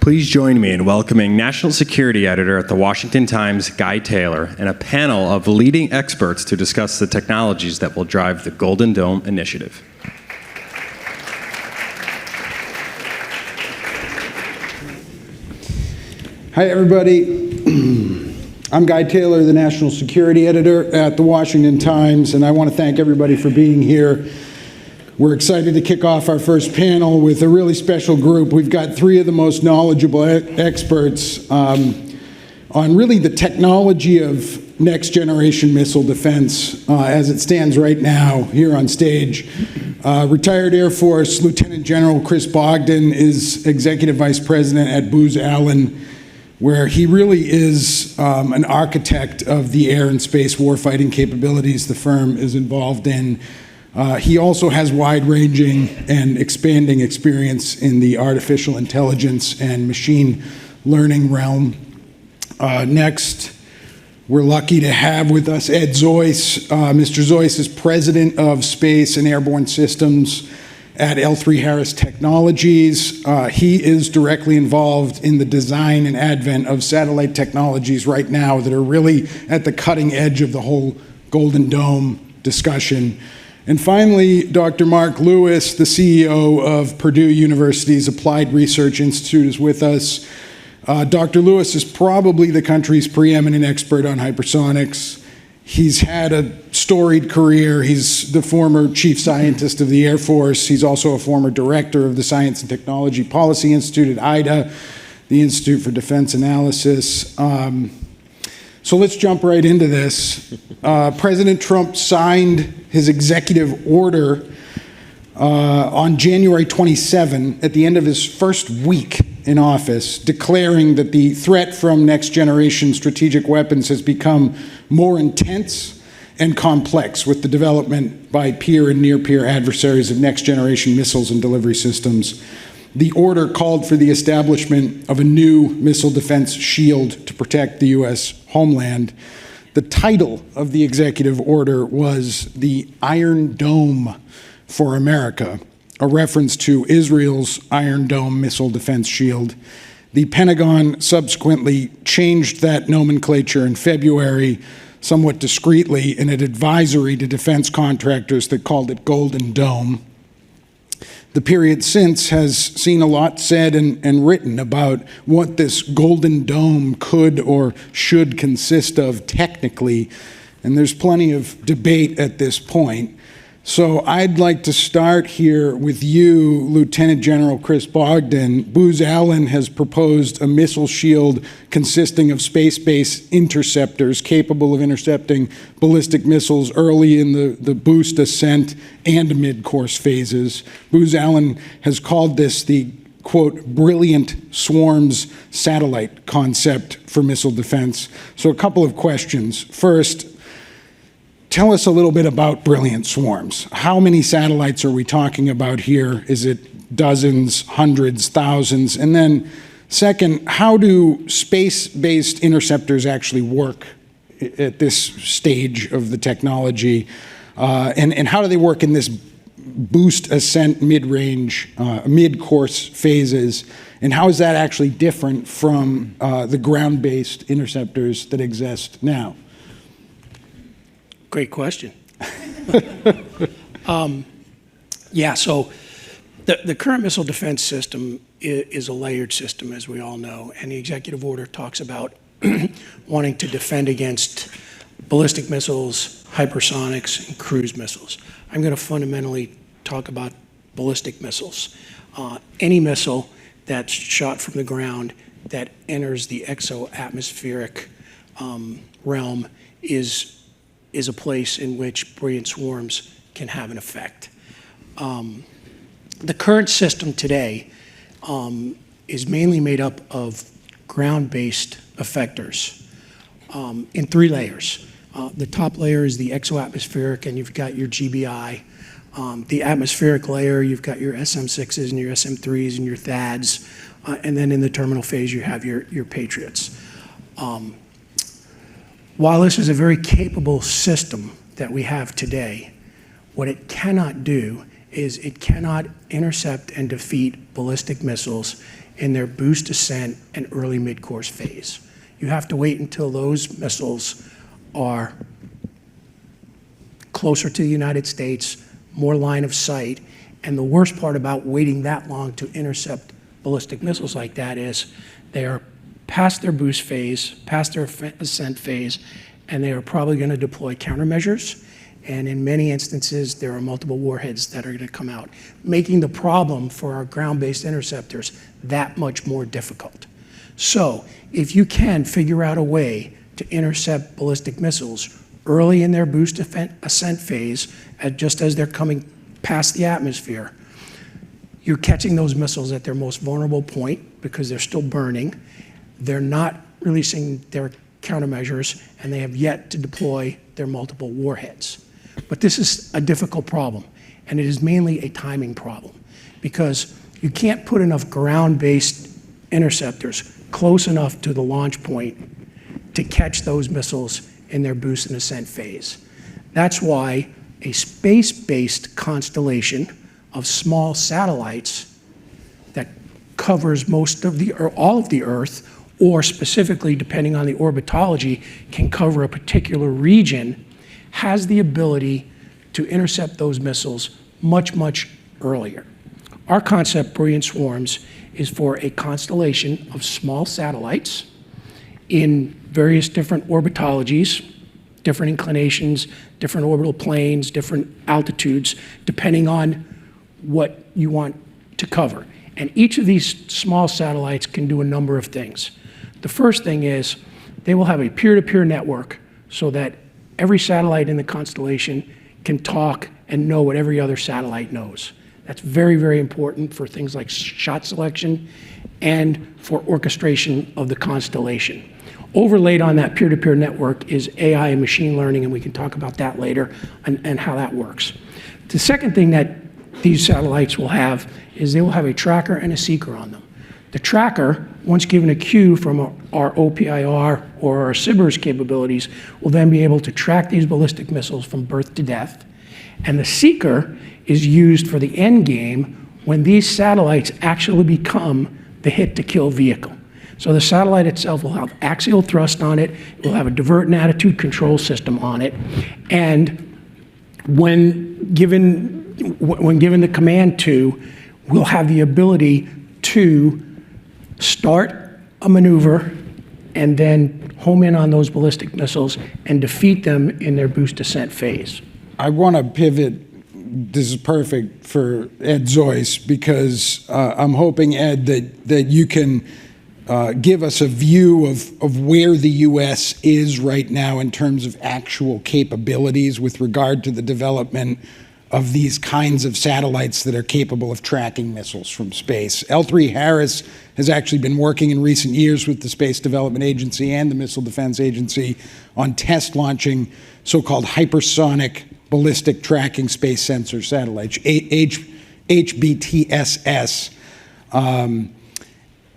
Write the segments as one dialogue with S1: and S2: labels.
S1: Please join me in welcoming National Security Editor at the Washington Times, Guy Taylor, and a panel of leading experts to discuss the technologies that will drive the Golden Dome Initiative.
S2: Hi, everybody. I'm Guy Taylor, the National Security Editor at the Washington Times, and I want to thank everybody for being here. We're excited to kick off our first panel with a really special group. We've got three of the most knowledgeable experts on really the technology of next-generation missile defense as it stands right now here on stage. Retired Air Force Lieutenant General Chris Bogdan is Executive Vice President at Booz Allen, where he really is an architect of the air and space warfighting capabilities the firm is involved in. He also has wide-ranging and expanding experience in the artificial intelligence and machine learning realm. Next, we're lucky to have with us Ed Zoiss. Mr. Zoiss is President of Space and Airborne Systems at L3Harris Technologies. He is directly involved in the design and advent of satellite technologies right now that are really at the cutting edge of the whole Golden Dome discussion. And finally, Dr. Mark Lewis, the CEO of Purdue University's Applied Research Institute, is with us. Dr. Lewis is probably the country's preeminent expert on hypersonics. He's had a storied career. He's the former chief scientist of the Air Force. He's also a former director of the Science and Technology Policy Institute at IDA, the Institute for Defense Analysis. So let's jump right into this. President Trump signed his executive order on January 27, at the end of his first week in office, declaring that the threat from next-generation strategic weapons has become more intense and complex with the development by peer and near-peer adversaries of next-generation missiles and delivery systems. The order called for the establishment of a new missile defense shield to protect the U.S. homeland. The title of the executive order was the Iron Dome for America, a reference to Israel's Iron Dome missile defense shield. The Pentagon subsequently changed that nomenclature in February, somewhat discreetly, in an advisory to defense contractors that called it Golden Dome. The period since has seen a lot said and written about what this Golden Dome could or should consist of technically, and there's plenty of debate at this point. So I'd like to start here with you, Lieutenant General Chris Bogdan. Booz Allen has proposed a missile shield consisting of space-based interceptors capable of intercepting ballistic missiles early in the boost ascent and mid-course phases. Booz Allen has called this the, quote, brilliant swarms satellite concept for missile defense. So a couple of questions. First, tell us a little bit about brilliant swarms. How many satellites are we talking about here? Is it dozens, hundreds, thousands? And then second, how do space-based interceptors actually work at this stage of the technology? And how do they work in this boost ascent mid-range, mid-course phases? And how is that actually different from the ground-based interceptors that exist now?
S3: Great question. Yeah, so the current missile defense system is a layered system, as we all know, and the executive order talks about wanting to defend against ballistic missiles, hypersonics, and cruise missiles. I'm going to fundamentally talk about ballistic missiles. Any missile that's shot from the ground that enters the exo-atmospheric realm is a place in which brilliant swarms can have an effect. The current system today is mainly made up of ground-based effectors in three layers. The top layer is the exo-atmospheric, and you've got your GBI. The atmospheric layer, you've got your SM-6s and your SM-3s and your THAADs. And then in the terminal phase, you have your Patriots. While this is a very capable system that we have today, what it cannot do is it cannot intercept and defeat ballistic missiles in their boost ascent and early mid-course phase. You have to wait until those missiles are closer to the United States, more line of sight. And the worst part about waiting that long to intercept ballistic missiles like that is they are past their boost phase, past their ascent phase, and they are probably going to deploy countermeasures. And in many instances, there are multiple warheads that are going to come out, making the problem for our ground-based interceptors that much more difficult. So if you can figure out a way to intercept ballistic missiles early in their boost ascent phase, just as they're coming past the atmosphere, you're catching those missiles at their most vulnerable point because they're still burning. They're not releasing their countermeasures, and they have yet to deploy their multiple warheads. But this is a difficult problem, and it is mainly a timing problem because you can't put enough ground-based interceptors close enough to the launch point to catch those missiles in their boost and ascent phase. That's why a space-based constellation of small satellites that covers most of the, or all of the Earth, or specifically, depending on the orbitology, can cover a particular region, has the ability to intercept those missiles much, much earlier. Our concept, Brilliant Swarms, is for a constellation of small satellites in various different orbitologies, different inclinations, different orbital planes, different altitudes, depending on what you want to cover. And each of these small satellites can do a number of things. The first thing is they will have a peer-to-peer network so that every satellite in the constellation can talk and know what every other satellite knows. That's very, very important for things like shot selection and for orchestration of the constellation. Overlaid on that peer-to-peer network is AI and machine learning, and we can talk about that later and how that works. The second thing that these satellites will have is they will have a tracker and a seeker on them. The tracker, once given a cue from our OPIR or our SBIRS capabilities, will then be able to track these ballistic missiles from birth to death. And the seeker is used for the end game when these satellites actually become the hit-to-kill vehicle. So the satellite itself will have axial thrust on it, it will have a divert and attitude control system on it, and when given the command to, we'll have the ability to start a maneuver and then home in on those ballistic missiles and defeat them in their boost ascent phase.
S2: I want to pivot. This is perfect for Ed Zoiss because I'm hoping, Ed, that you can give us a view of where the U.S. is right now in terms of actual capabilities with regard to the development of these kinds of satellites that are capable of tracking missiles from space. L3Harris has actually been working in recent years with the Space Development Agency and the Missile Defense Agency on test launching so-called hypersonic ballistic tracking space sensor satellites, HBTSS.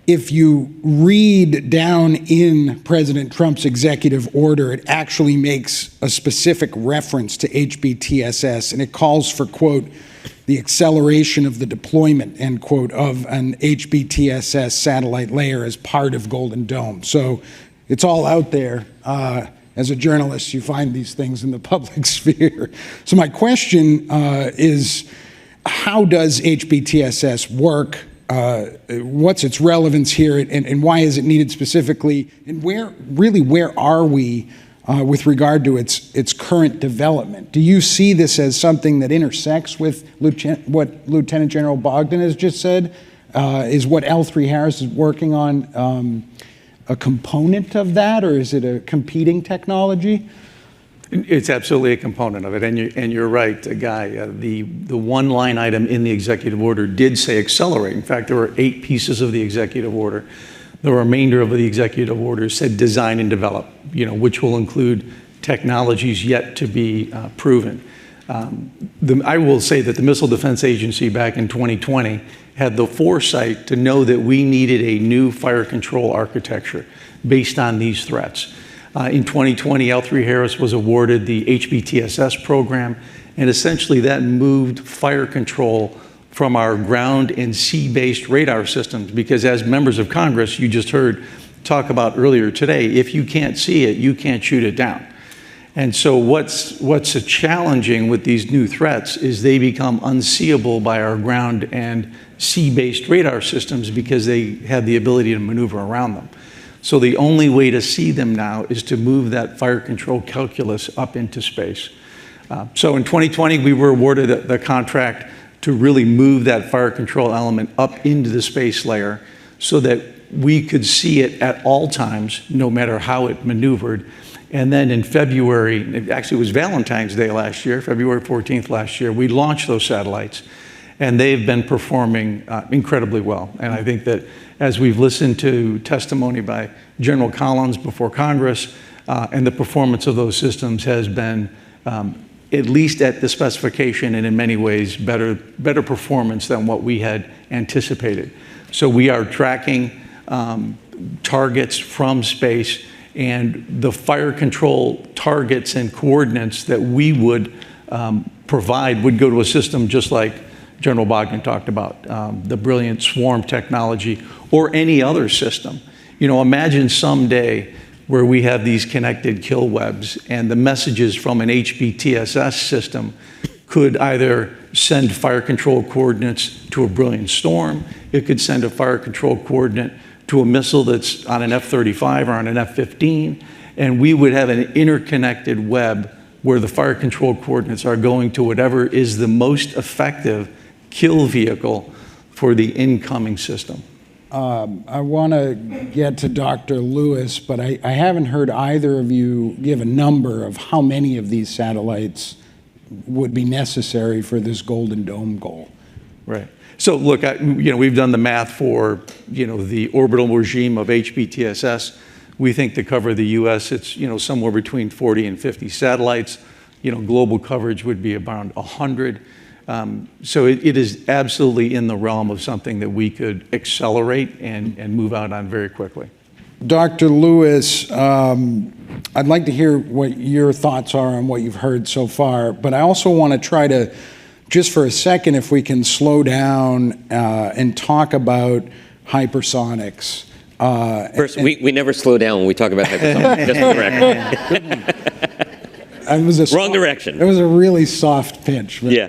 S2: If you read down in President Trump's executive order, it actually makes a specific reference to HBTSS, and it calls for, quote, the acceleration of the deployment, end quote, of an HBTSS satellite layer as part of Golden Dome. So it's all out there. As a journalist, you find these things in the public sphere. So my question is, how does HBTSS work? What's its relevance here, and why is it needed specifically? And where are we with regard to its current development? Do you see this as something that intersects with what Lieutenant General Bogdan has just said? Is what L3Harris is working on a component of that, or is it a competing technology?
S4: It's absolutely a component of it, and you're right, Guy. The one line item in the executive order did say accelerate. In fact, there were 8 pieces of the executive order. The remainder of the executive order said design and develop, which will include technologies yet to be proven. I will say that the Missile Defense Agency back in 2020 had the foresight to know that we needed a new fire control architecture based on these threats. In 2020, L3Harris was awarded the HBTSS program, and essentially that moved fire control from our ground and sea-based radar systems, because as members of Congress, you just heard talk about earlier today, if you can't see it, you can't shoot it down. And so what's challenging with these new threats is they become unseeable by our ground and sea-based radar systems because they have the ability to maneuver around them. So the only way to see them now is to move that fire control calculus up into space. So in 2020, we were awarded the contract to really move that fire control element up into the space layer so that we could see it at all times, no matter how it maneuvered. And then in February, actually it was Valentine's Day last year, February 14th last year, we launched those satellites, and they've been performing incredibly well. And I think that as we've listened to testimony by General Collins before Congress, and the performance of those systems has been at least at the specification and in many ways better performance than what we had anticipated. So we are tracking targets from space, and the fire control targets and coordinates that we would provide would go to a system just like General Bogdan talked about, the brilliant swarm technology or any other system. You know, imagine someday where we have these connected kill webs and the messages from an HBTSS system could either send fire control coordinates to a brilliant storm, it could send a fire control coordinate to a missile that's on an F-35 or on an F-15, and we would have an interconnected web where the fire control coordinates are going to whatever is the most effective kill vehicle for the incoming system.
S2: I want to get to Dr. Lewis, but I haven't heard either of you give a number of how many of these satellites would be necessary for this Golden Dome goal.
S4: Right. So look, we've done the math for, the orbital regime of HBTSS. We think to cover the U.S., it's, somewhere between 40 and 50 satellites. Global coverage would be around 100. So it is absolutely in the realm of something that we could accelerate and move out on very quickly.
S2: Dr. Lewis, I'd like to hear what your thoughts are on what you've heard so far, but I also want to try to, just for a second, if we can slow down and talk about hypersonics.
S5: First, we never slow down when we talk about hypersonics, just for the record. Wrong direction.
S2: It was a really soft pitch.
S5: Yeah.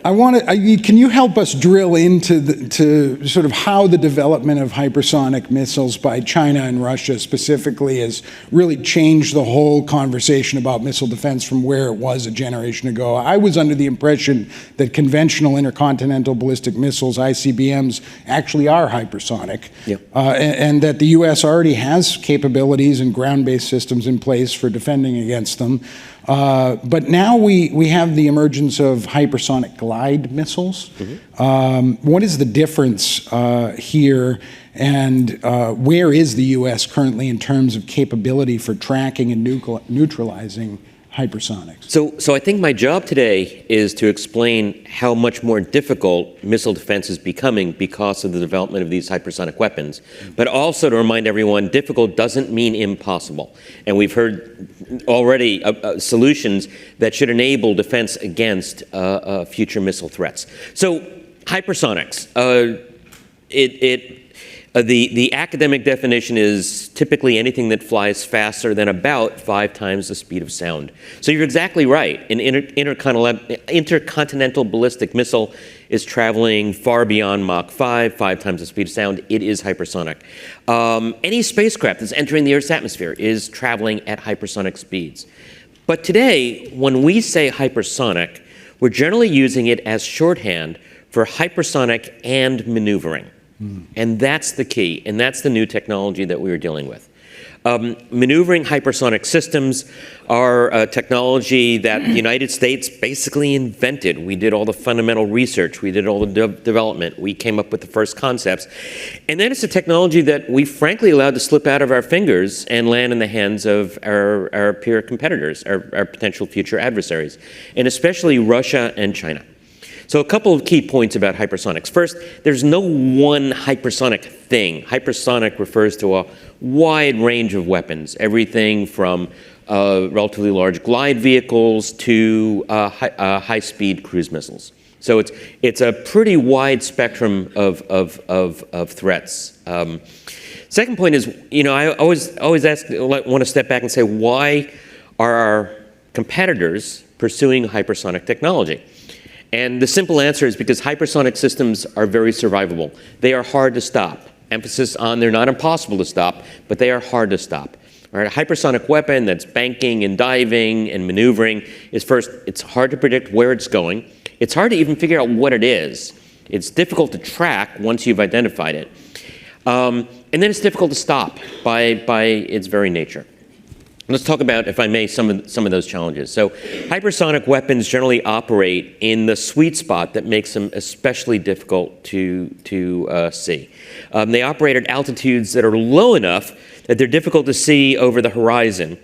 S2: Can you help us drill into to sort of how the development of hypersonic missiles by China and Russia specifically has really changed the whole conversation about missile defense from where it was a generation ago? I was under the impression that conventional intercontinental ballistic missiles, ICBMs, actually are hypersonic.
S5: Yep.
S2: And that the U.S. already has capabilities and ground-based systems in place for defending against them. But now we have the emergence of hypersonic glide missiles. Mm-hmm. What is the difference here, and where is the U.S. currently in terms of capability for tracking and neutralizing hypersonics?
S5: So I think my job today is to explain how much more difficult missile defense is becoming because of the development of these hypersonic weapons, but also to remind everyone difficult doesn't mean impossible. And we've heard already solutions that should enable defense against future missile threats. So hypersonics, the academic definition is typically anything that flies faster than about 5 times the speed of sound. So you're exactly right. An intercontinental ballistic missile is traveling far beyond Mach 5 times the speed of sound. It is hypersonic. Any spacecraft that's entering the Earth's atmosphere is traveling at hypersonic speeds. But today, when we say hypersonic, we're generally using it as shorthand for hypersonic and maneuvering. And that's the key, and that's the new technology that we are dealing with. Maneuvering hypersonic systems are a technology that the United States basically invented. We did all the fundamental research, we did all the development, we came up with the first concepts. And then it's a technology that we frankly allowed to slip out of our fingers and land in the hands of our peer competitors, our potential future adversaries, and especially Russia and China. So a couple of key points about hypersonics. First, there's no one hypersonic thing. Hypersonic refers to a wide range of weapons, everything from relatively large glide vehicles to high-speed cruise missiles. So it's a pretty wide spectrum of threats. Second point is, I always want to step back and say, why are our competitors pursuing hypersonic technology? And the simple answer is because hypersonic systems are very survivable. They are hard to stop. Emphasis on they're not impossible to stop, but they are hard to stop. All right, a hypersonic weapon that's banking and diving and maneuvering is first, it's hard to predict where it's going. It's hard to even figure out what it is. It's difficult to track once you've identified it. And then it's difficult to stop by its very nature. Let's talk about, if I may, some of those challenges. So hypersonic weapons generally operate in the sweet spot that makes them especially difficult to see. They operate at altitudes that are low enough that they're difficult to see over the horizon.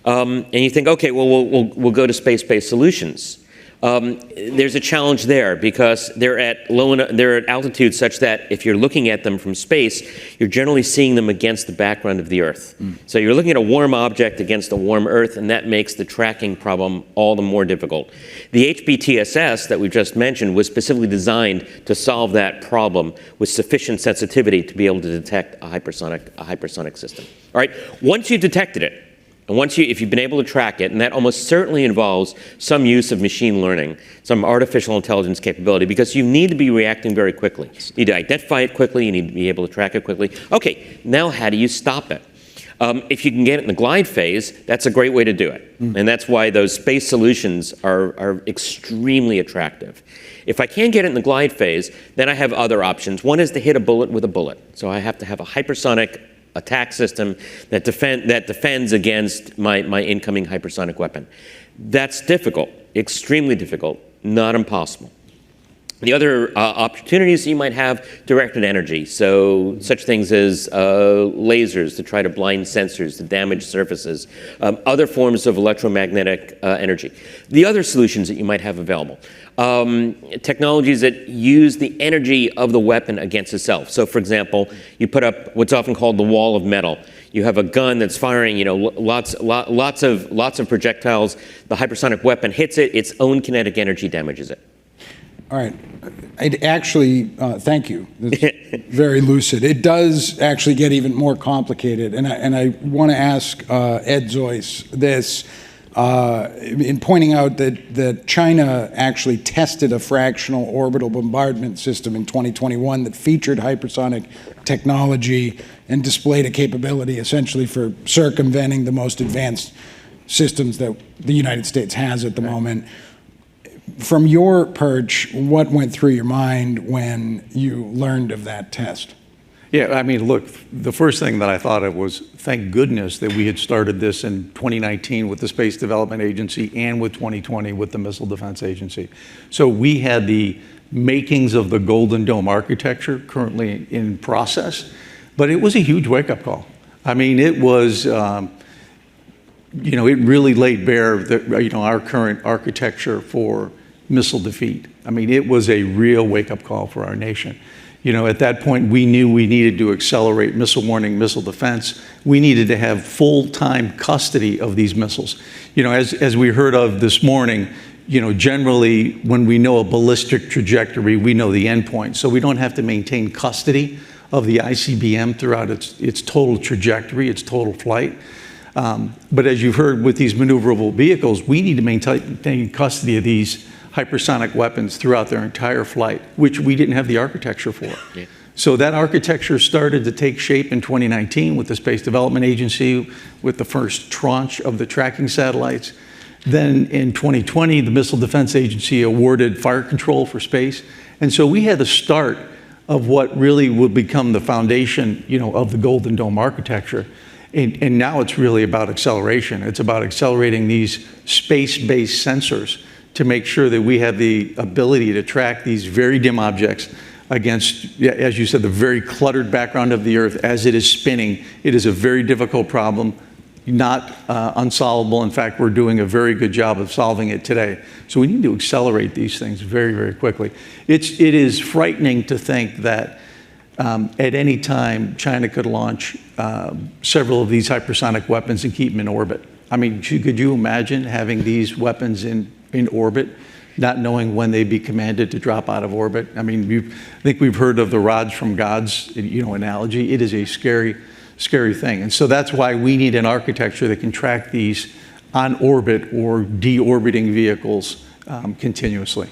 S5: And you think, okay, well, we'll go to space-based solutions. There's a challenge there because they're at altitudes such that if you're looking at them from space, you're generally seeing them against the background of the Earth. So you're looking at a warm object against a warm Earth, and that makes the tracking problem all the more difficult. The HBTSS that we just mentioned was specifically designed to solve that problem with sufficient sensitivity to be able to detect a hypersonic system. All right, once you've detected it, and if you've been able to track it, and that almost certainly involves some use of machine learning, some artificial intelligence capability, because you need to be reacting very quickly. You need to identify it quickly, you need to be able to track it quickly. Okay, now how do you stop it? If you can get it in the glide phase, that's a great way to do it. And that's why those space solutions are extremely attractive. If I can't get it in the glide phase, then I have other options. One is to hit a bullet with a bullet. So I have to have a hypersonic attack system that defends against my incoming hypersonic weapon. That's difficult, extremely difficult, not impossible. The other opportunities you might have, directed energy, so such things as lasers to try to blind sensors, to damage surfaces, other forms of electromagnetic energy. The other solutions that you might have available, technologies that use the energy of the weapon against itself. So for example, you put up what's often called the wall of metal. You have a gun that's firing, lots of projectiles. The hypersonic weapon hits it, its own kinetic energy damages it.
S2: All right. I'd actually, thank you. That's very lucid. It does actually get even more complicated, and I want to ask Ed Zoiss this, in pointing out that China actually tested a fractional orbital bombardment system in 2021 that featured hypersonic technology and displayed a capability essentially for circumventing the most advanced systems that the United States has at the moment. From your perch, what went through your mind when you learned of that test?
S4: Yeah, I mean, look, the first thing that I thought of was, thank goodness that we had started this in 2019 with the Space Development Agency and with 2020 with the Missile Defense Agency. So we had the makings of the Golden Dome architecture currently in process, but it was a huge wake-up call. I mean, it was, it really laid bare our current architecture for missile defeat. I mean, it was a real wake-up call for our nation. At that point, we knew we needed to accelerate missile warning, missile defense. We needed to have full-time custody of these missiles. As we heard of this morning, generally when we know a ballistic trajectory, we know the endpoint. So we don't have to maintain custody of the ICBM throughout its total trajectory, its total flight. But as you've heard with these maneuverable vehicles, we need to maintain custody of these hypersonic weapons throughout their entire flight, which we didn't have the architecture for. Yeah. So that architecture started to take shape in 2019 with the Space Development Agency, with the first tranche of the tracking satellites. Then in 2020, the Missile Defense Agency awarded fire control for space. And so we had the start of what really would become the foundation, of the Golden Dome architecture. And now it's really about acceleration. It's about accelerating these space-based sensors to make sure that we have the ability to track these very dim objects against, as you said, the very cluttered background of the Earth as it is spinning. It is a very difficult problem, not unsolvable. In fact, we're doing a very good job of solving it today. So we need to accelerate these things very, very quickly. It is frightening to think that at any time, China could launch several of these hypersonic weapons and keep them in orbit. I mean, could you imagine having these weapons in orbit not knowing when they'd be commanded to drop out of orbit. I mean, I think we've heard of the rods from God's, analogy. It is a scary, scary thing. And so that's why we need an architecture that can track these on orbit or deorbiting vehicles continuously.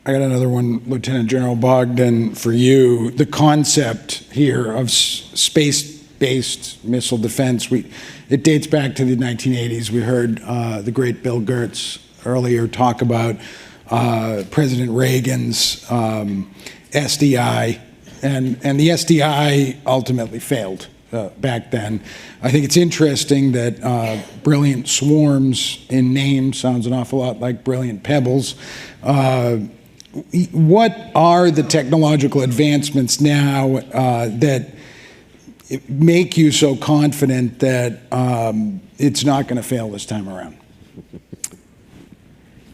S2: I got another one, Lieutenant General Bogdan, for you. The concept here of space-based missile defense, it dates back to the 1980s. We heard the great Bill Gertz earlier talk about President Reagan's SDI, and the SDI ultimately failed back then. I think it's interesting that brilliant swarms in name sounds an awful lot like brilliant pebbles. What are the technological advancements now that make you so confident that it's not going to fail this time around?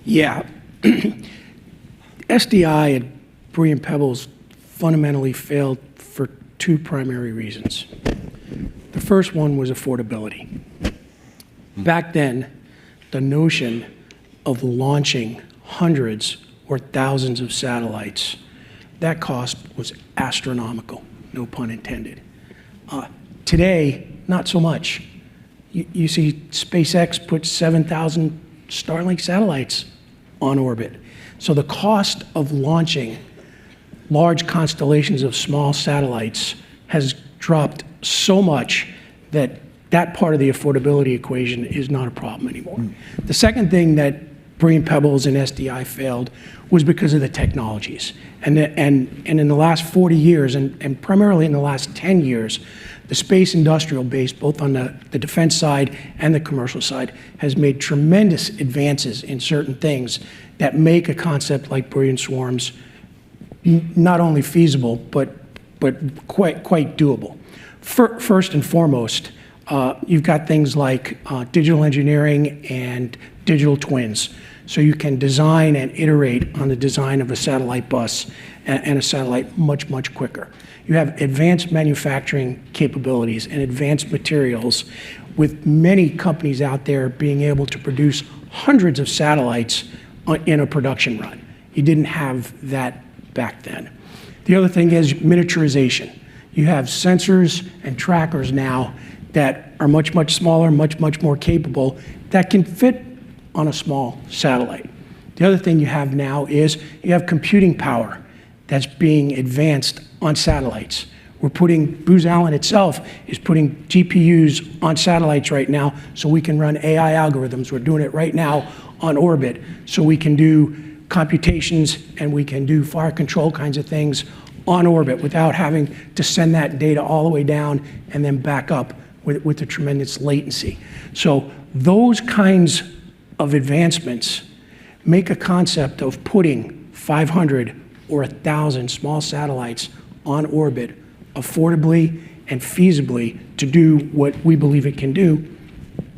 S3: Yeah. SDI and brilliant pebbles fundamentally failed for two primary reasons. The first one was affordability. Back then, the notion of launching hundreds or thousands of satellites, that cost was astronomical, no pun intended. Today, not so much. You see SpaceX put 7,000 Starlink satellites on orbit. So the cost of launching large constellations of small satellites has dropped so much that that part of the affordability equation is not a problem anymore. The second thing that Brilliant Pebbles and SDI failed was because of the technologies. And in the last 40 years, and primarily in the last 10 years, the space industrial base, both on the defense side and the commercial side, has made tremendous advances in certain things that make a concept like brilliant swarms not only feasible, but quite doable. First and foremost, you've got things like digital engineering and digital twins. So you can design and iterate on the design of a satellite bus and a satellite much, much quicker. You have advanced manufacturing capabilities and advanced materials, with many companies out there being able to produce hundreds of satellites in a production run. You didn't have that back then. The other thing is miniaturization. You have sensors and trackers now that are much, much smaller, much, much more capable, that can fit on a small satellite. The other thing you have now is you have computing power that's being advanced on satellites. Booz Allen itself is putting GPUs on satellites right now so we can run AI algorithms. We're doing it right now on orbit so we can do computations and we can do fire control kinds of things on orbit without having to send that data all the way down and then back up with a tremendous latency. So those kinds of advancements make a concept of putting 500 or 1,000 small satellites on orbit affordably and feasibly to do what we believe it can do.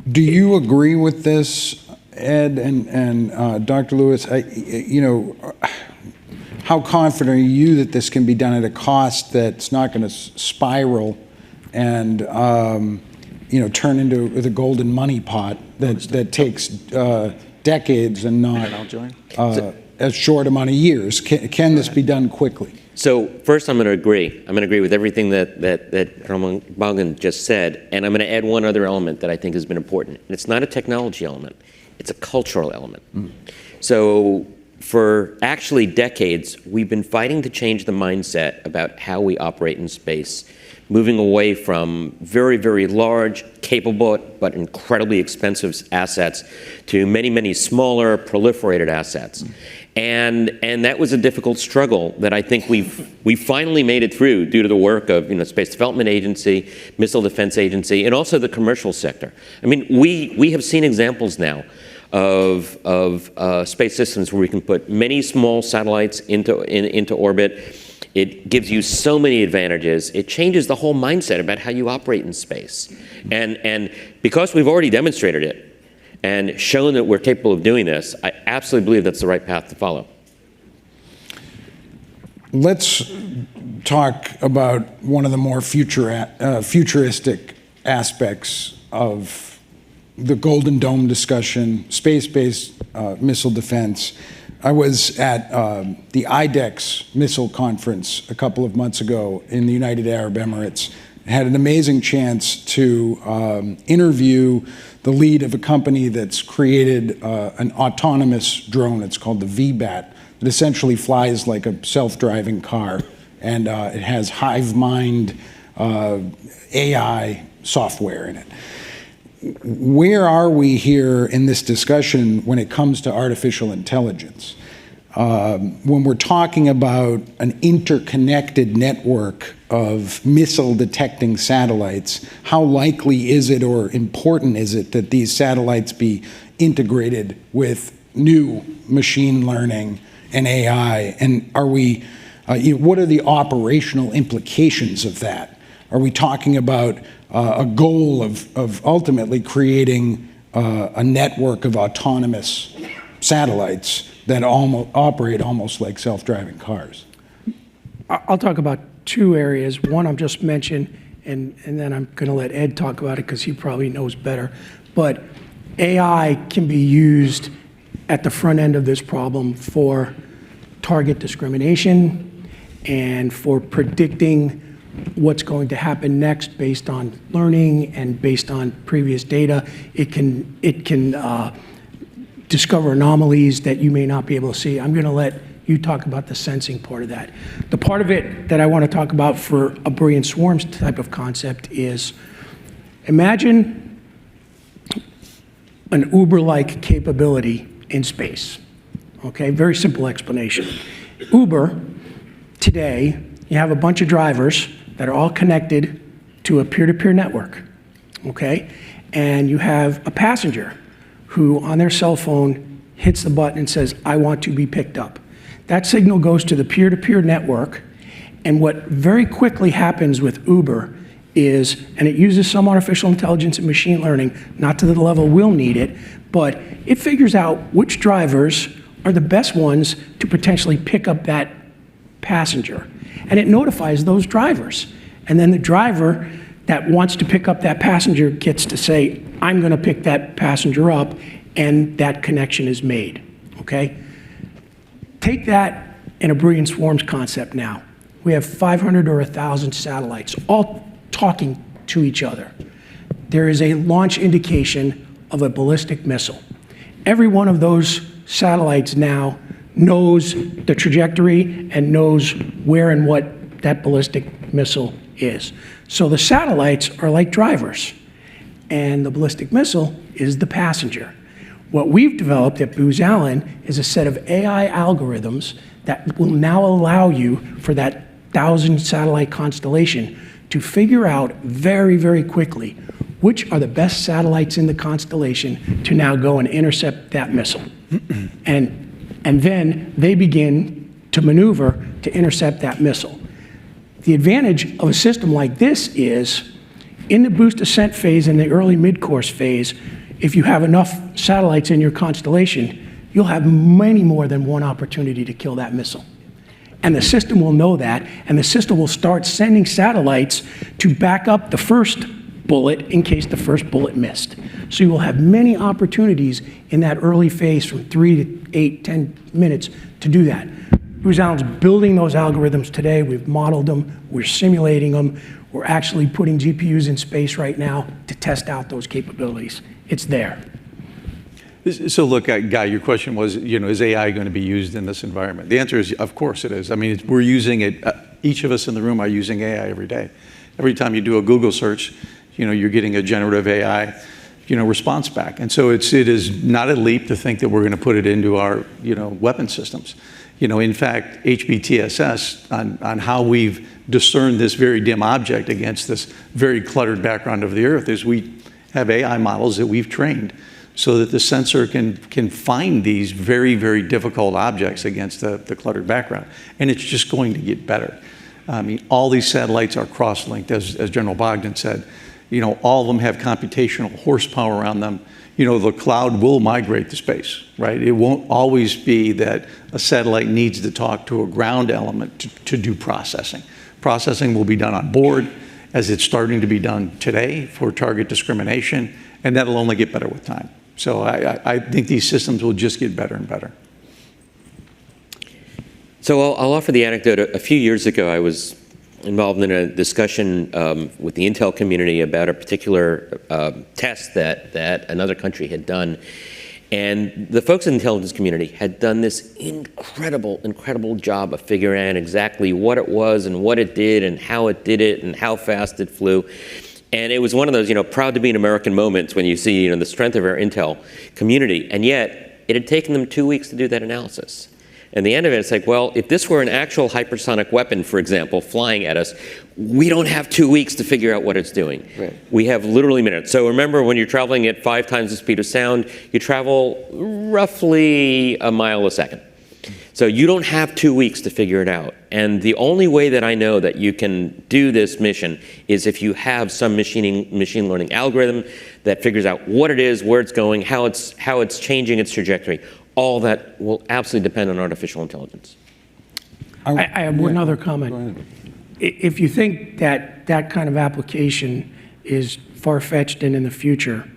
S2: Do you agree with this, Ed and Dr. Lewis? How confident are you that this can be done at a cost that's not going to spiral and turn into the golden money pot that takes decades and not a short amount of years? Can this be done quickly?
S5: So first, I'm going to agree. I'm going to agree with everything that Colonel Bogdan just said, and I'm going to add one other element that I think has been important. And it's not a technology element; it's a cultural element. So for actually decades, we've been fighting to change the mindset about how we operate in space, moving away from very, very large, capable, but incredibly expensive assets to many, many smaller, proliferated assets. And that was a difficult struggle that I think we finally made it through due to the work of Space Development Agency, Missile Defense Agency, and also the commercial sector. I mean, we have seen examples now of space systems where we can put many small satellites into orbit. It gives you so many advantages. It changes the whole mindset about how you operate in space. And because we've already demonstrated it and shown that we're capable of doing this, I absolutely believe that's the right path to follow.
S2: Let's talk about one of the more futuristic aspects of the Golden Dome discussion, space-based missile defense. I was at the IDEX missile conference a couple of months ago in the United Arab Emirates. I had an amazing chance to interview the lead of a company that's created an autonomous drone. It's called the VBAT. It essentially flies like a self-driving car, and it has hive mind AI software in it. Where are we here in this discussion when it comes to artificial intelligence? When we're talking about an interconnected network of missile detecting satellites, how likely is it or important is it that these satellites be integrated with new machine learning and AI? And are we, what are the operational implications of that? Are we talking about a goal of ultimately creating a network of autonomous satellites that operate almost like self-driving cars?
S3: I'll talk about two areas. One I've just mentioned, and then I'm going to let Ed talk about it because he probably knows better. But AI can be used at the front end of this problem for target discrimination and for predicting what's going to happen next based on learning and based on previous data. It can discover anomalies that you may not be able to see. I'm going to let you talk about the sensing part of that. The part of it that I want to talk about for a brilliant swarms type of concept is, imagine an Uber-like capability in space. Okay, very simple explanation. Uber, today, you have a bunch of drivers that are all connected to a peer-to-peer network, okay? And you have a passenger who on their cell phone hits the button and says, I want to be picked up. That signal goes to the peer-to-peer network, and what very quickly happens with Uber is, and it uses some artificial intelligence and machine learning, not to the level we'll need it, but it figures out which drivers are the best ones to potentially pick up that passenger. And it notifies those drivers. And then the driver that wants to pick up that passenger gets to say, I'm going to pick that passenger up, and that connection is made, okay? Take that in a brilliant swarms concept now. We have 500 or 1,000 satellites all talking to each other. There is a launch indication of a ballistic missile. Every one of those satellites now knows the trajectory and knows where and what that ballistic missile is. So the satellites are like drivers, and the ballistic missile is the passenger. What we've developed at Booz Allen is a set of AI algorithms that will now allow you, for that 1,000 satellite constellation, to figure out very, very quickly which are the best satellites in the constellation to now go and intercept that missile. And then they begin to maneuver to intercept that missile. The advantage of a system like this is, in the boost ascent phase and the early mid-course phase, if you have enough satellites in your constellation, you'll have many more than one opportunity to kill that missile. And the system will know that, and the system will start sending satellites to back up the first bullet in case the first bullet missed. So you will have many opportunities in that early phase from 3 to 8, 10 minutes to do that. Booz Allen's building those algorithms today. We've modeled them. We're simulating them. We're actually putting GPUs in space right now to test out those capabilities. It's there.
S4: So look, Guy, your question was, is AI going to be used in this environment? The answer is, of course it is. I mean, we're using it. Each of us in the room are using AI every day. Every time you do a Google search, you're getting a generative AI, response back. And so it is not a leap to think that we're going to put it into our, weapon systems. In fact, HBTSS, on how we've discerned this very dim object against this very cluttered background of the Earth, is we have AI models that we've trained so that the sensor can find these very, very difficult objects against the cluttered background. And it's just going to get better. I mean, all these satellites are cross-linked, as General Bogdan said. All of them have computational horsepower around them. The cloud will migrate to space, right? It won't always be that a satellite needs to talk to a ground element to do processing. Processing will be done on board, as it's starting to be done today for target discrimination, and that'll only get better with time. So I think these systems will just get better and better.
S5: So I'll offer the anecdote. A few years ago, I was involved in a discussion with the intel community about a particular test that another country had done. And the folks in the intelligence community had done this incredible job of figuring out exactly what it was and what it did and how it did it and how fast it flew. And it was one of those, proud to be an American moments when you see, the strength of our intel community. And yet, it had taken them 2 weeks to do that analysis. And the end of it, it's like, well, if this were an actual hypersonic weapon, for example, flying at us, we don't have 2 weeks to figure out what it's doing.
S6: Right.
S5: We have literally minutes. So remember, when you're traveling at 5 times the speed of sound, you travel roughly a mile a second. So you don't have 2 weeks to figure it out. And the only way that I know that you can do this mission is if you have some machine learning algorithm that figures out what it is, where it's going, how it's changing its trajectory. All that will absolutely depend on artificial intelligence.
S3: I have one other comment. If you think that that kind of application is far-fetched and in the future,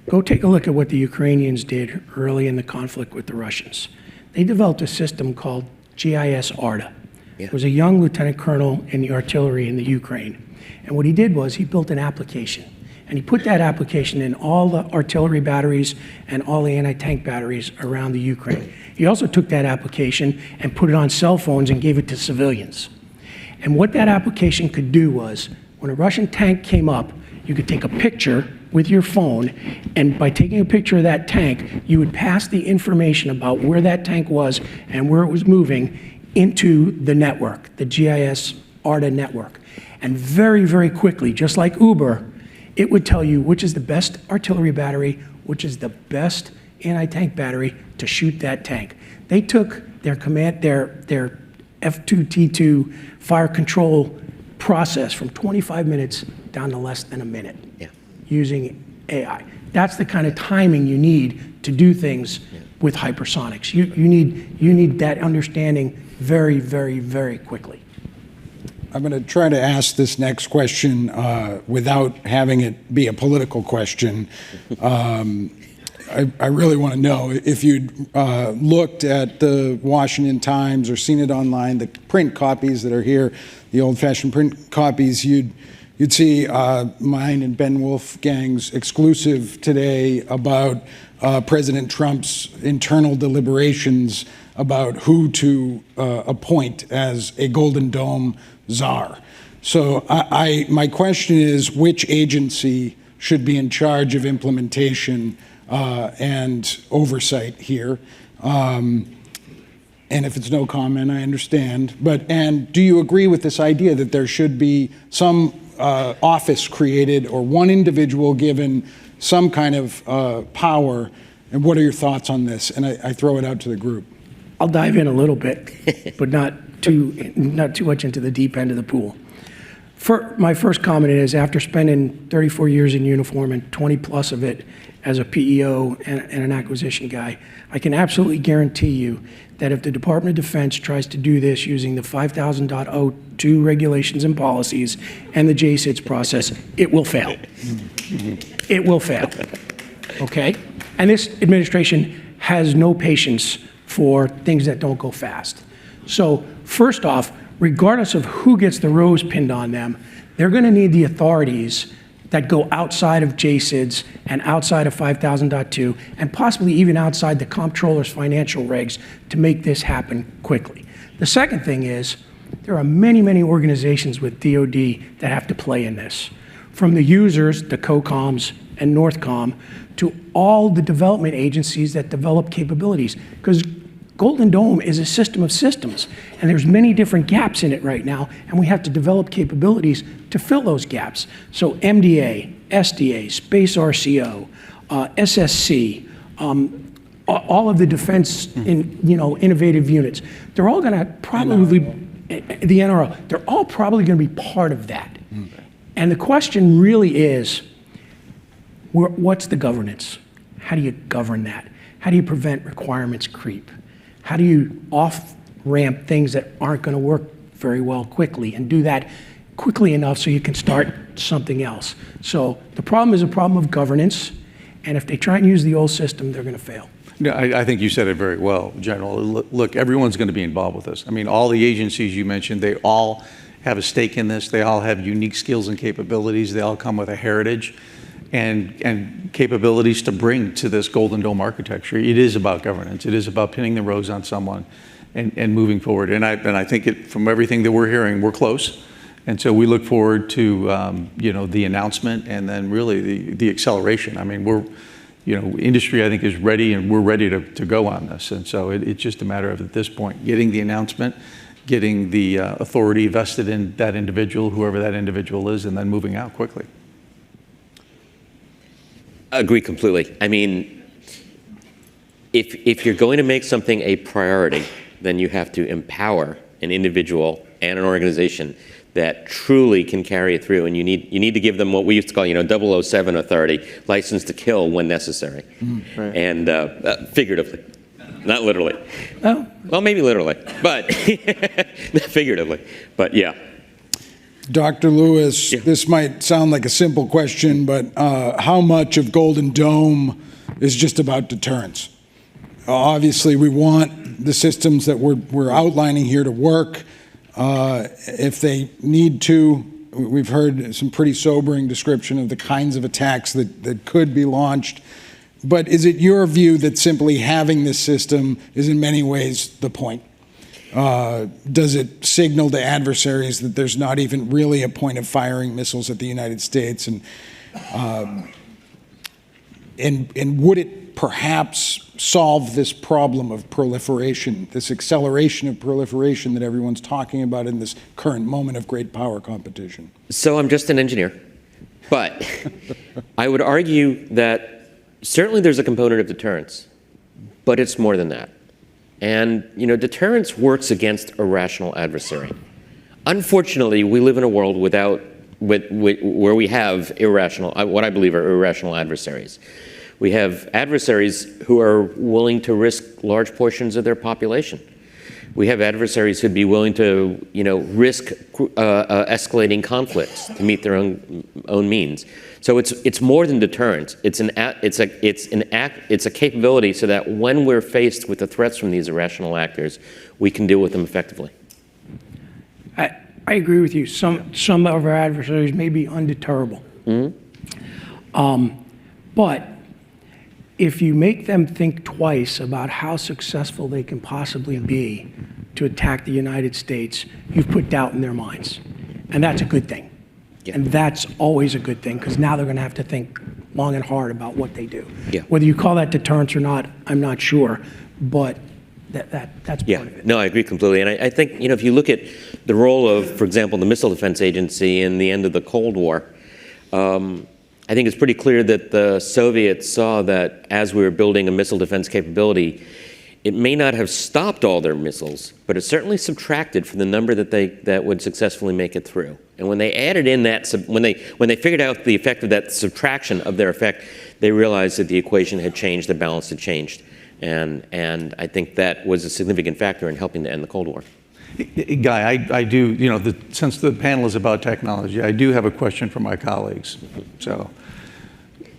S3: go take a look at what the Ukrainians did early in the conflict with the Russians. They developed a system called GIS ARDA.
S5: Yeah.
S3: There was a young lieutenant colonel in the artillery in the Ukraine. And what he did was he built an application. And he put that application in all the artillery batteries and all the anti-tank batteries around the Ukraine. He also took that application and put it on cell phones and gave it to civilians. And what that application could do was, when a Russian tank came up, you could take a picture with your phone, and by taking a picture of that tank, you would pass the information about where that tank was and where it was moving into the network, the GIS ARDA network. And very, very quickly, just like Uber, it would tell you which is the best artillery battery, which is the best anti-tank battery to shoot that tank. They took their F2T2 fire control process from 25 minutes down to less than a minute using AI. That's the kind of timing you need to do things with hypersonics. You need that understanding very, very, very quickly.
S2: I'm going to try to ask this next question without having it be a political question. I really want to know if you'd looked at the Washington Times or seen it online, the print copies that are here, the old-fashioned print copies, you'd see mine and Ben Wolfgang's exclusive today about President Trump's internal deliberations about who to appoint as a Golden Dome czar. So my question is, which agency should be in charge of implementation and oversight here? And if it's no comment, I understand. And do you agree with this idea that there should be some office created or one individual given some kind of power? And what are your thoughts on this? And I throw it out to the group.
S3: I'll dive in a little bit, but not too much into the deep end of the pool. My first comment is, after spending 34 years in uniform and 20 plus of it as a PEO and an acquisition guy, I can absolutely guarantee you that if the Department of Defense tries to do this using the 5000.02 regulations and policies and the JSIDS process, it will fail. It will fail, okay? And this administration has no patience for things that don't go fast. So first off, regardless of who gets the rose pinned on them, they're going to need the authorities that go outside of JSIDS and outside of 5000.2 and possibly even outside the comptroller's financial regs to make this happen quickly. The second thing is, there are many, many organizations with DoD that have to play in this. From the users, the COCOMs and Northcom, to all the development agencies that develop capabilities. Because Golden Dome is a system of systems, and there's many different gaps in it right now, and we have to develop capabilities to fill those gaps. So MDA, SDA, Space RCO, SSC, all of the defense innovative units, they're all going to probably, the NRO, they're all probably going to be part of that. And the question really is, what's the governance? How do you govern that? How do you prevent requirements creep? How do you off-ramp things that aren't going to work very well quickly and do that quickly enough so you can start something else? So the problem is a problem of governance, and if they try and use the old system, they're going to fail.
S4: No, I think you said it very well, General. Look, everyone's going to be involved with this. I mean, all the agencies you mentioned, they all have a stake in this. They all have unique skills and capabilities. They all come with a heritage and capabilities to bring to this Golden Dome architecture. It is about governance. It is about pinning the rose on someone and moving forward. And I think from everything that we're hearing, we're close. And so we look forward to the announcement and then really the acceleration. I mean, industry I think is ready, and we're ready to go on this. And so it's just a matter of, at this point, getting the announcement, getting the authority vested in that individual, whoever that individual is, and then moving out quickly.
S5: I agree completely. I mean, if you're going to make something a priority, then you have to empower an individual and an organization that truly can carry it through, and you need to give them what we used to call 007 authority, license to kill when necessary, right. And figuratively, not literally. Oh, well, maybe literally, but figuratively. But yeah.
S2: Dr. Lewis, this might sound like a simple question, but how much of Golden Dome is just about deterrence? Obviously, we want the systems that we're outlining here to work. If they need to, we've heard some pretty sobering description of the kinds of attacks that could be launched. But is it your view that simply having this system is in many ways the point? Does it signal to adversaries that there's not even really a point of firing missiles at the United States? And would it perhaps solve this problem of proliferation, this acceleration of proliferation that everyone's talking about in this current moment of great power competition?
S5: So I'm just an engineer, but I would argue that certainly there's a component of deterrence, but it's more than that. And deterrence works against a rational adversary. Unfortunately, we live in a world where we have what I believe are irrational adversaries. We have adversaries who are willing to risk large portions of their population. We have adversaries who'd be willing to, risk escalating conflicts to meet their own means. So it's more than deterrence. It's a capability so that when we're faced with the threats from these irrational actors, we can deal with them effectively.
S3: I agree with you. Some of our adversaries may be undeterrable. But if you make them think twice about how successful they can possibly be to attack the United States, you've put doubt in their minds. And that's a good thing. Yeah. And that's always a good thing, because now they're going to have to think long and hard about what they do. Yeah. Whether you call that deterrence or not, I'm not sure. But that's part of it. No,
S5: I agree completely. And I think, if you look at the role of, for example, the Missile Defense Agency in the end of the Cold War, I think it's pretty clear that the Soviets saw that as we were building a missile defense capability, it may not have stopped all their missiles, but it certainly subtracted from the number that would successfully make it through. And when they added in that, when they figured out the effect of that subtraction of their effect, they realized that the equation had changed, the balance had changed, and I think that was a significant factor in helping to end the Cold War.
S4: Guy, I do, since the panel is about technology, I do have a question for my colleagues. So,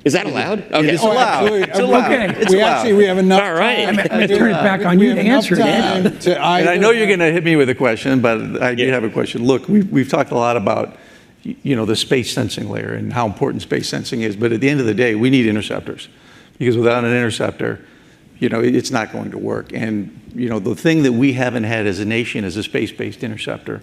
S5: is that allowed? Okay.
S4: It's allowed.
S2: It's allowed. Okay. We have enough
S5: All right.
S2: time.
S3: I'm going to turn it back on you to answer it.
S4: And I know you're going to hit me with a question, but I do have a question. Look, we've talked a lot about, the space sensing layer and how important space sensing is. But at the end of the day, we need interceptors, because without an interceptor, it's not going to work. And, the thing that we haven't had as a nation is a space-based interceptor.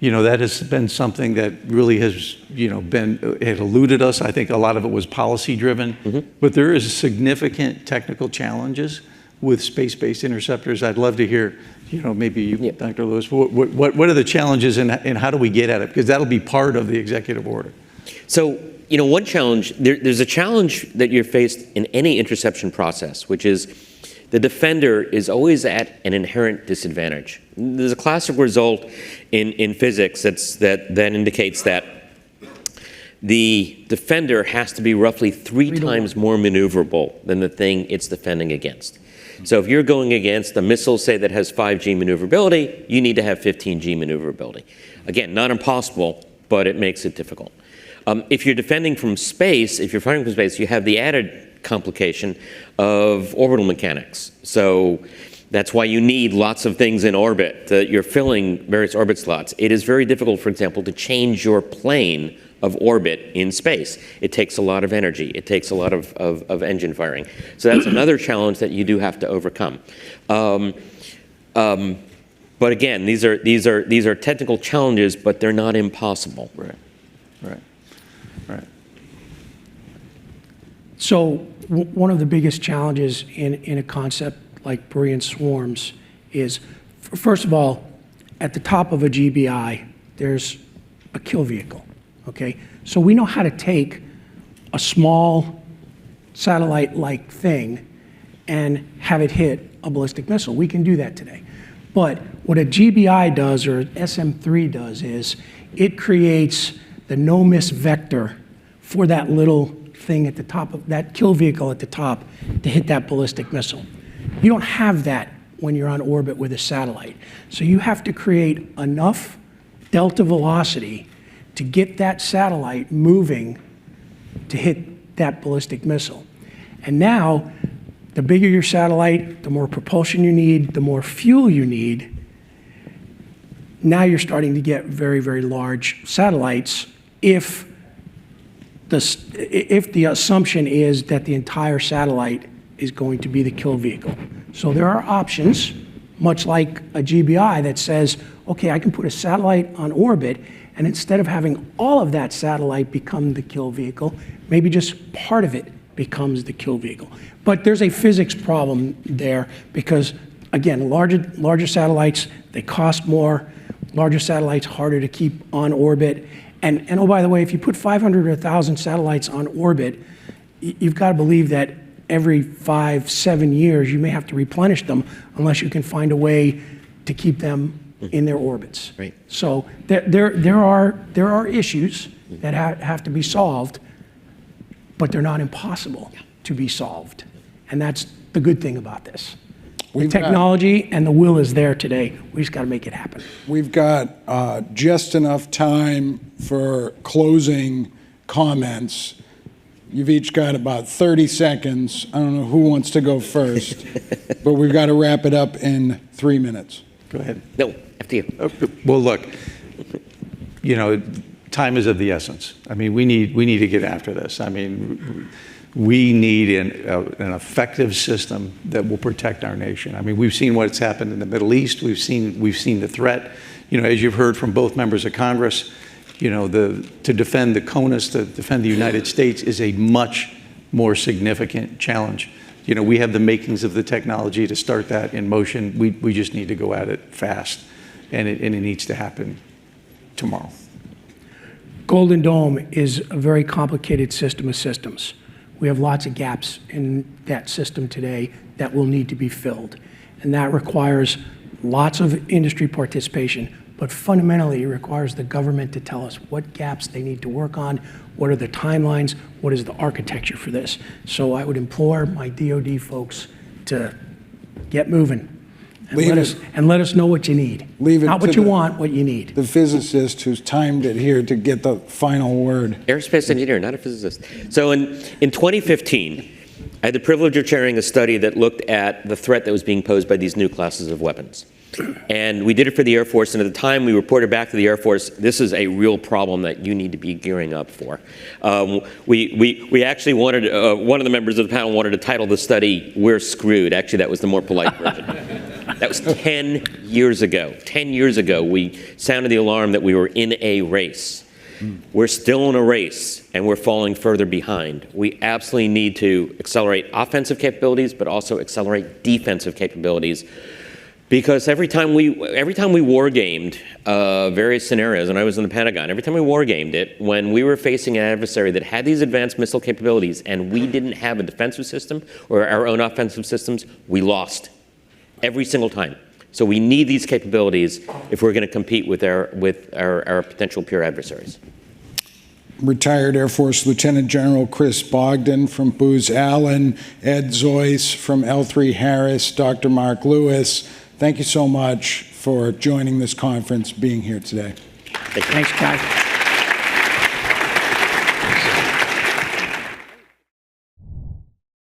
S4: That has been something that really has, it eluded us. I think a lot of it was policy-driven. But there is significant technical challenges with space-based interceptors. I'd love to hear, maybe you, Dr. Lewis, what are the challenges and how do we get at it? Because that'll be part of the executive order.
S5: So, one challenge, there's a challenge that you're faced in any interception process, which is the defender is always at an inherent disadvantage. There's a classic result in physics that indicates that the defender has to be roughly three times more maneuverable than the thing it's defending against. So if you're going against a missile, say, that has 5G maneuverability, you need to have 15G maneuverability. Again, not impossible, but it makes it difficult. If you're defending from space, if you're fighting from space, you have the added complication of orbital mechanics. So that's why you need lots of things in orbit. You're filling various orbit slots. It is very difficult, for example, to change your plane of orbit in space. It takes a lot of energy. It takes a lot of engine firing. So that's another challenge that you do have to overcome. But again, these are technical challenges, but they're not impossible.
S4: Right.
S3: So one of the biggest challenges in a concept like Berean swarms is, first of all, at the top of a GBI, there's a kill vehicle, okay? So we know how to take a small satellite-like thing and have it hit a ballistic missile. We can do that today. But what a GBI does, or SM-3 does, is it creates the no-miss vector for that little thing at the top of that kill vehicle at the top to hit that ballistic missile. You don't have that when you're on orbit with a satellite. So you have to create enough delta velocity to get that satellite moving to hit that ballistic missile. And now, the bigger your satellite, the more propulsion you need, the more fuel you need. Now you're starting to get very, very large satellites if the assumption is that the entire satellite is going to be the kill vehicle. So there are options, much like a GBI, that says, okay, I can put a satellite on orbit, and instead of having all of that satellite become the kill vehicle, maybe just part of it becomes the kill vehicle. But there's a physics problem there because, again, larger satellites, they cost more. Larger satellites, harder to keep on orbit. And oh, by the way, if you put 500 or 1,000 satellites on orbit, you've got to believe that every 5-7 years you may have to replenish them unless you can find a way to keep them in their orbits.
S5: Right.
S3: So there are issues that have to be solved, but they're not impossible to be solved. And that's the good thing about this. The technology and the will is there today. We just got to make it happen.
S2: We've got just enough time for closing comments. You've each got about 30 seconds. I don't know who wants to go first, but we've got to wrap it up in 3 minutes.
S4: Go ahead.
S5: No, after you.
S4: Well, look, time is of the essence. I mean, we need to get after this. I mean, we need an effective system that will protect our nation. I mean, we've seen what's happened in the Middle East. We've seen the threat. As you've heard from both members of Congress, to defend the CONUS, to defend the United States is a much more significant challenge. We have the makings of the technology to start that in motion. We just need to go at it fast, and it needs to happen tomorrow.
S3: Golden Dome is a very complicated system of systems. We have lots of gaps in that system today that will need to be filled. And that requires lots of industry participation, but fundamentally it requires the government to tell us what gaps they need to work on, what are the timelines, what is the architecture for this. So I would implore my DoD folks to get moving and let us know what you need. Not what you want, what you need.
S2: The physicist who's timed it here to get the final word.
S5: Aerospace engineer, not a physicist. So in 2015, I had the privilege of chairing a study that looked at the threat that was being posed by these new classes of weapons. And we did it for the Air Force, and at the time we reported back to the Air Force, this is a real problem that you need to be gearing up for. We actually wanted, one of the members of the panel wanted to title the study, "We're Screwed." Actually, that was the more polite version. That was 10 years ago. 10 years ago, we sounded the alarm that we were in a race. We're still in a race, and we're falling further behind. We absolutely need to accelerate offensive capabilities, but also accelerate defensive capabilities. Because every time we war gamed various scenarios, and I was in the Pentagon, every time we war gamed it, when we were facing an adversary that had these advanced missile capabilities and we didn't have a defensive system or our own offensive systems, we lost every single time. So we need these capabilities if we're going to compete with our potential peer adversaries.
S2: Retired Air Force Lieutenant General Chris Bogdan from Booz Allen, Ed Zoiss from L3Harris, Dr. Mark Lewis. Thank you so much for joining this conference, being here today.
S3: Thanks, guys.